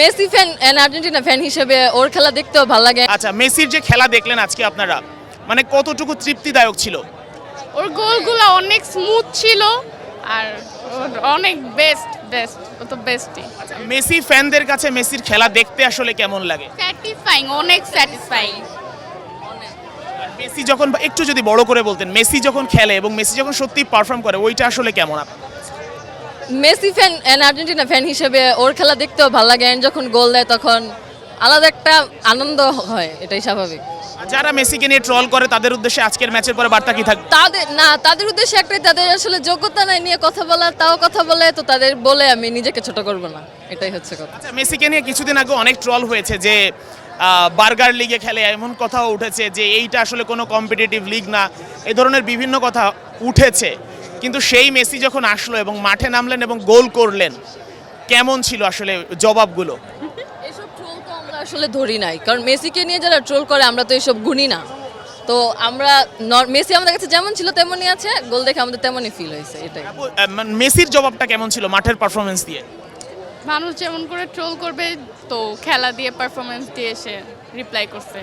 Messi fan and Argentina fan হিসেবে ওর খেলা দেখতেও ভালো লাগে। আচ্ছা, মেসির যে খেলা দেখলেন আজকে আপনারা, মানে কতটুকু তৃপ্তিদায়ক ছিল? ওর গোলগুলো অনেক স্মুথ ছিল আর ওর অনেক বেস্ট ও তো বেস্টই। মেসি ফ্যানদের কাছে মেসির খেলা দেখতে আসলে কেমন লাগে? স্যাটিসফাইং, অনেক স্যাটিসফাইং। মেসি যখন, একটু যদি বড় করে বলতেন, মেসি যখন খেলে এবং মেসি যখন সত্যি পারফর্ম করে ওইটা আসলে কেমন? Messi fan and Argentina fan হিসেবে ওর খেলা দেখতেও ভালো লাগে, and যখন গোল দেয় তখন আলাদা একটা আনন্দ হয়, এটাই স্বাভাবিক। যারা মেসিকে নিয়ে ট্রল করে তাদের উদ্দেশ্যে আজকের ম্যাচের পরে বার্তা কি থাকবে? তাদের উদ্দেশ্যে একটাই, তাদের আসলে যোগ্যতা নাই নিয়ে কথা বলা, তাও কথা বলে, তো তাদের বলে আমি নিজেকে ছোট করব না, এটাই হচ্ছে কথা। আচ্ছা, মেসিকে নিয়ে কিছুদিন আগে অনেক ট্রল হয়েছে যে বার্গার লিগে খেলে, এমন কথাও উঠেছে যে এইটা আসলে কোনো কম্পিটিটিভ লিগ না, এই ধরনের বিভিন্ন কথা উঠেছে। কিন্তু সেই মেসি যখন আসলো এবং মাঠে নামলেন এবং গোল করলেন, কেমন ছিল আসলে জবাবগুলো? এসব ট্রোল তো আমরা আসলে ধরি নাই, কারণ মেসিকে নিয়ে যারা ট্রোল করে আমরা তো এসব গুনি না। তো আমরা মেসি আমাদের কাছে যেমন ছিল তেমনই আছে, গোল দেখে আমাদের তেমনই ফিল হয়েছে, এটাই। মেসির জবাবটা কেমন ছিল মাঠের পারফরমেন্স দিয়ে? মানুষ যেমন করে ট্রোল করবে, তো খেলা দিয়ে পারফরমেন্স দিয়ে এসে রিপ্লাই করছে।